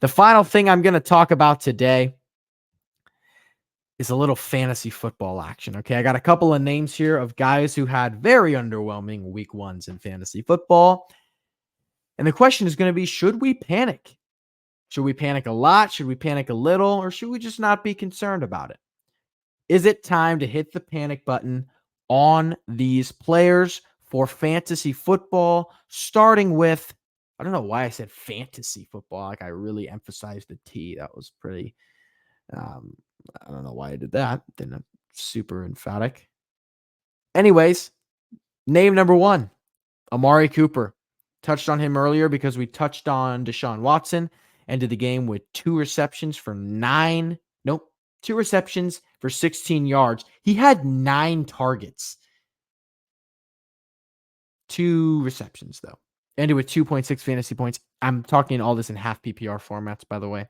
The final thing I'm going to talk about today is a little fantasy football action. Okay. I got a couple of names here of guys who had very underwhelming week ones in fantasy football. And the question is going to be, should we panic? Should we panic a lot? Should we panic a little? Or should we just not be concerned about it? Is it time to hit the panic button on these players for fantasy football, starting with, I don't know why I said fantasy football. Like I really emphasized the T. That was pretty, I don't know why I did that. Didn't super emphatic. Anyways, name number one, Amari Cooper. Touched on him earlier because we touched on Deshaun Watson. Ended the game with 2 receptions for 16 yards. He had 9 targets. 2 receptions, though. Ended with 2.6 fantasy points. I'm talking all this in half PPR formats, by the way.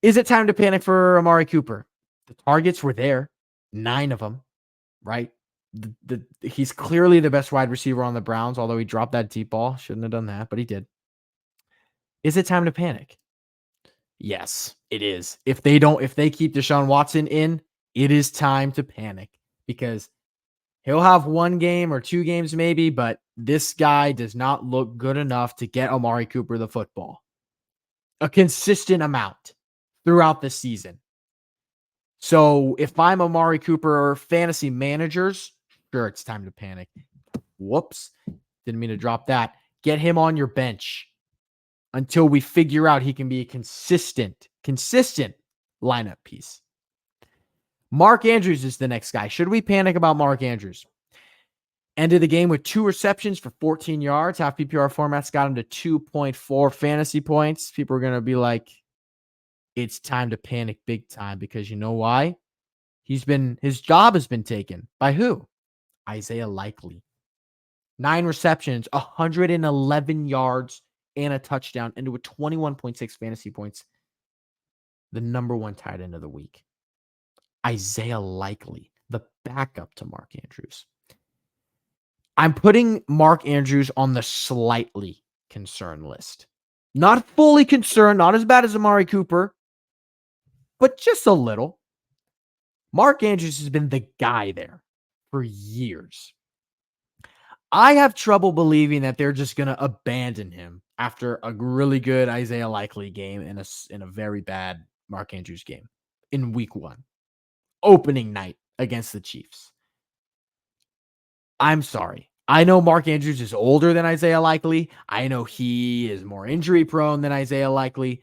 Is it time to panic for Amari Cooper? The targets were there. 9 of them, right? He's clearly the best wide receiver on the Browns, although he dropped that deep ball. Shouldn't have done that, but he did. Is it time to panic? Yes, it is. If they keep Deshaun Watson in, it is time to panic because he'll have 1 game or 2 games maybe, but this guy does not look good enough to get Amari Cooper the football. A consistent amount throughout the season. So if I'm Amari Cooper fantasy managers, sure, it's time to panic. Whoops. Didn't mean to drop that. Get him on your bench until we figure out he can be a consistent lineup piece. Mark Andrews is the next guy. Should we panic about Mark Andrews? Ended the game with 2 receptions for 14 yards. Half PPR formats got him to 2.4 fantasy points. People are going to be like, it's time to panic big time because you know why? His job has been taken by who? Isaiah Likely. 9 receptions, 111 yards, and a touchdown, into a 21.6 fantasy points. The number 1 tight end of the week. Isaiah Likely, the backup to Mark Andrews. I'm putting Mark Andrews on the slightly concerned list. Not fully concerned, not as bad as Amari Cooper, but just a little. Mark Andrews has been the guy there for years. I have trouble believing that they're just going to abandon him after a really good Isaiah Likely game in a very bad Mark Andrews game in week 1. Opening night against the Chiefs. I'm sorry. I know Mark Andrews is older than Isaiah Likely. I know he is more injury prone than Isaiah Likely.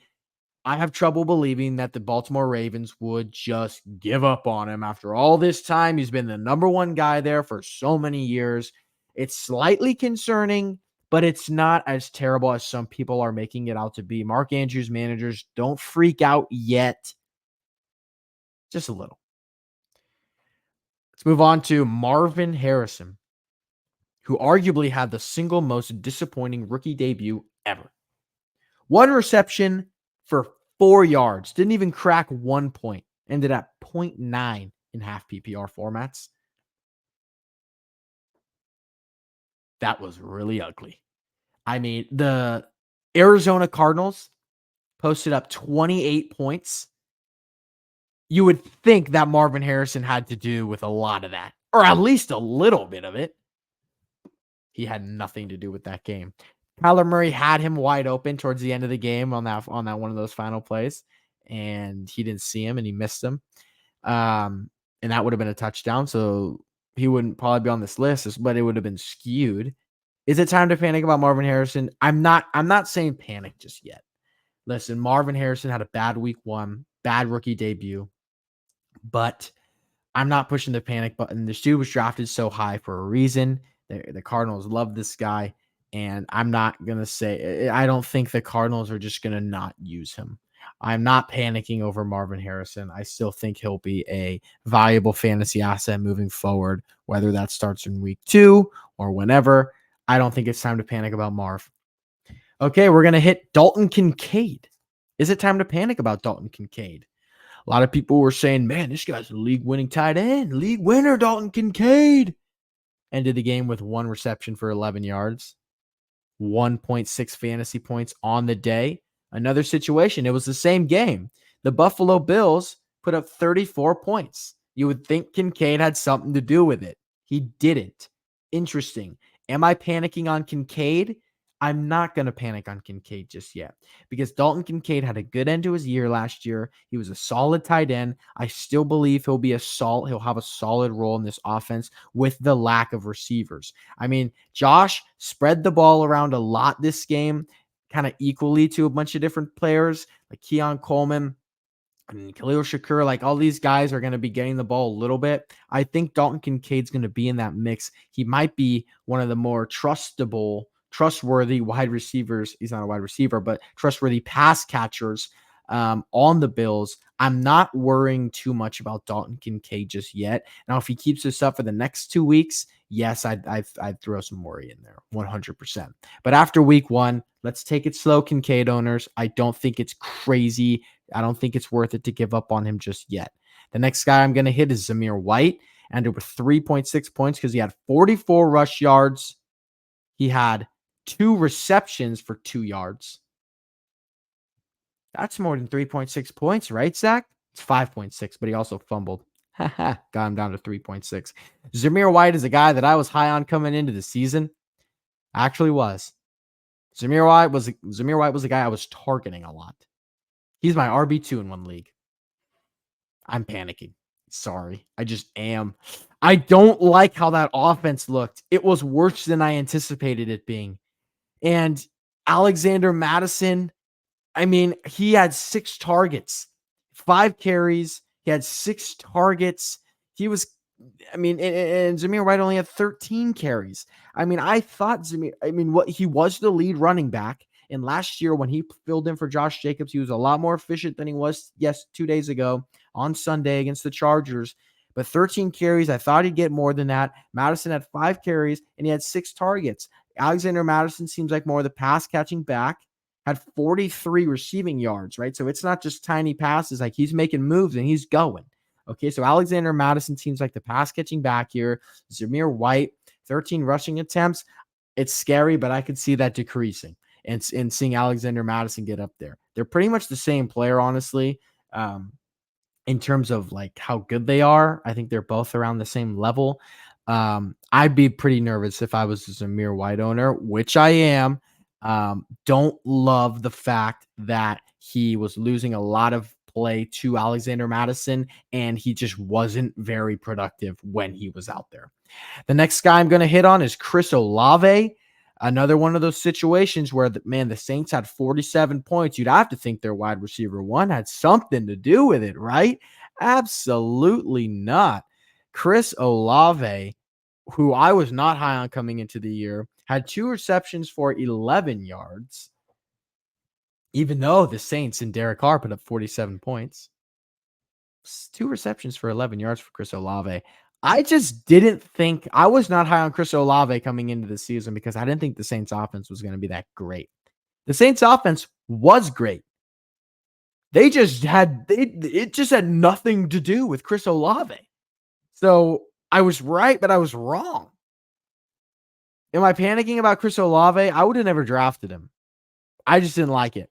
I have trouble believing that the Baltimore Ravens would just give up on him after all this time. He's been the number 1 guy there for so many years. It's slightly concerning, but it's not as terrible as some people are making it out to be. Mark Andrews managers, don't freak out yet. Just a little. Let's move on to Marvin Harrison, who arguably had the single most disappointing rookie debut ever. 1 reception for 4 yards. Didn't even crack 1 point. Ended at 0.9 in half PPR formats. That was really ugly. I mean, the Arizona Cardinals posted up 28 points. You would think that Marvin Harrison had to do with a lot of that, or at least a little bit of it. He had nothing to do with that game. Kyler Murray had him wide open towards the end of the game on that one of those final plays, and he didn't see him and he missed him. And that would have been a touchdown, so he wouldn't probably be on this list, but it would have been skewed. Is it time to panic about Marvin Harrison? I'm not saying panic just yet. Listen, Marvin Harrison had a bad week 1, bad rookie debut, but I'm not pushing the panic button. This dude was drafted so high for a reason. The Cardinals love this guy, and I'm not going to say, I don't think the Cardinals are just going to not use him. I'm not panicking over Marvin Harrison. I still think he'll be a valuable fantasy asset moving forward, whether that starts in week 2 or whenever. I don't think it's time to panic about Marv. Okay, we're going to hit Dalton Kincaid. Is it time to panic about Dalton Kincaid? A lot of people were saying, man, this guy's a league-winning tight end. League winner, Dalton Kincaid. Ended the game with 1 reception for 11 yards. 1.6 fantasy points on the day. Another situation, it was the same game. The Buffalo Bills put up 34 points. You would think Kincaid had something to do with it. He didn't. Interesting. Am I panicking on Kincaid? I'm not going to panic on Kincaid just yet because Dalton Kincaid had a good end to his year last year. He was a solid tight end. I still believe he'll have a solid role in this offense with the lack of receivers. I mean, Josh spread the ball around a lot this game, kind of equally to a bunch of different players like Keon Coleman and Khalil Shakur. Like all these guys are going to be getting the ball a little bit. I think Dalton Kincaid's going to be in that mix. He might be one of the more trustworthy wide receivers. He's not a wide receiver, but trustworthy pass catchers on the Bills. I'm not worrying too much about Dalton Kincaid just yet. Now, if he keeps this up for the next 2 weeks, yes, I'd throw some worry in there, 100%. But after week 1, let's take it slow, Kincaid owners. I don't think it's crazy. I don't think it's worth it to give up on him just yet. The next guy I'm going to hit is Zamir White, and over 3.6 points because he had 44 rush yards. He had 2 receptions for 2 yards. That's more than 3.6 points, right, Zach? It's 5.6, but he also fumbled. Got him down to 3.6. Zamir White is a guy that I was high on coming into the season. Actually was. Zamir White was a guy I was targeting a lot. He's my RB2 in one league. I'm panicking. Sorry. I just am. I don't like how that offense looked. It was worse than I anticipated it being. And Alexander Mattison, I mean, he had 6 targets, 5 carries. He had 6 targets. And Zamir White only had 13 carries. I mean, he was the lead running back. And last year when he filled in for Josh Jacobs, he was a lot more efficient than he was, 2 days ago on Sunday against the Chargers. But 13 carries, I thought he'd get more than that. Madison had 5 carries, and he had 6 targets. Alexander Mattison seems like more of the pass-catching back, had 43 receiving yards, right? So it's not just tiny passes. Like, he's making moves, and he's going. Okay, so Alexander Mattison seems like the pass-catching back here. Zamir White, 13 rushing attempts. It's scary, but I could see that decreasing and seeing Alexander Mattison get up there. They're pretty much the same player, honestly, in terms of like how good they are. I think they're both around the same level. I'd be pretty nervous if I was a Zamir White owner, which I am. Don't love the fact that he was losing a lot of play to Alexander Mattison, and he just wasn't very productive when he was out there. The next guy I'm going to hit on is Chris Olave. Another one of those situations where, the Saints had 47 points. You'd have to think their wide receiver 1 had something to do with it, right? Absolutely not. Chris Olave, who I was not high on coming into the year, had 2 receptions for 11 yards, even though the Saints and Derek Carr put up 47 points. 2 receptions for 11 yards for Chris Olave. I just didn't think – I was not high on Chris Olave coming into the season because I didn't think the Saints offense was going to be that great. The Saints offense was great. It just had nothing to do with Chris Olave. So I was right, but I was wrong. Am I panicking about Chris Olave? I would have never drafted him. I just didn't like it.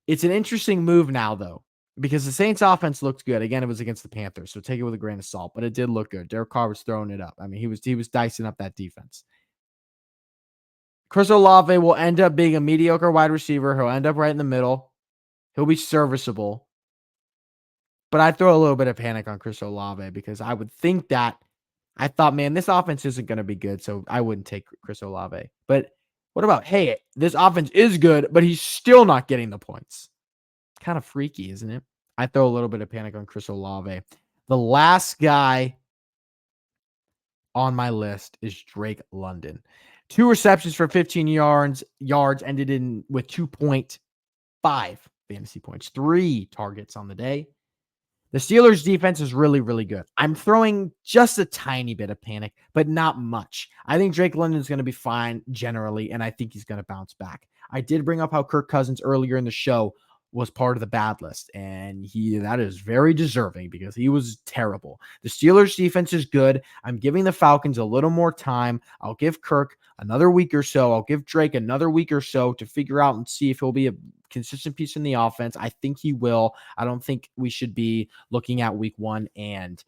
It's an interesting move now, though, because the Saints offense looked good. Again, it was against the Panthers, so take it with a grain of salt, but it did look good. Derek Carr was throwing it up. I mean, he was dicing up that defense. Chris Olave will end up being a mediocre wide receiver. He'll end up right in the middle. He'll be serviceable. But I throw a little bit of panic on Chris Olave because I would think that I thought, man, this offense isn't going to be good, so I wouldn't take Chris Olave. But what about, hey, this offense is good, but he's still not getting the points? Kind of freaky, isn't it? I throw a little bit of panic on Chris Olave. The last guy on my list is Drake London. 2 receptions for 15 yards, ended in with 2.5 fantasy points, 3 targets on the day. The Steelers' defense is really, really good. I'm throwing just a tiny bit of panic, but not much. I think Drake London is going to be fine generally, and I think he's going to bounce back. I did bring up how Kirk Cousins earlier in the show was part of the bad list, and that is very deserving because he was terrible. The Steelers defense is good. I'm giving the Falcons a little more time. I'll give Kirk another week or so. I'll give Drake another week or so to figure out and see if he'll be a consistent piece in the offense. I think he will. I don't think we should be looking at week 1 and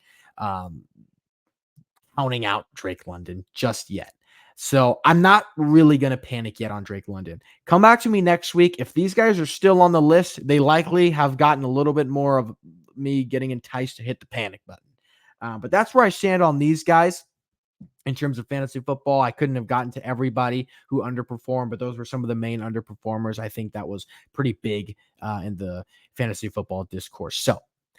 counting out Drake London just yet. So I'm not really going to panic yet on Drake London. Come back to me next week. If these guys are still on the list, they likely have gotten a little bit more of me getting enticed to hit the panic button. But that's where I stand on these guys in terms of fantasy football. I couldn't have gotten to everybody who underperformed, but those were some of the main underperformers. I think that was pretty big in the fantasy football discourse. So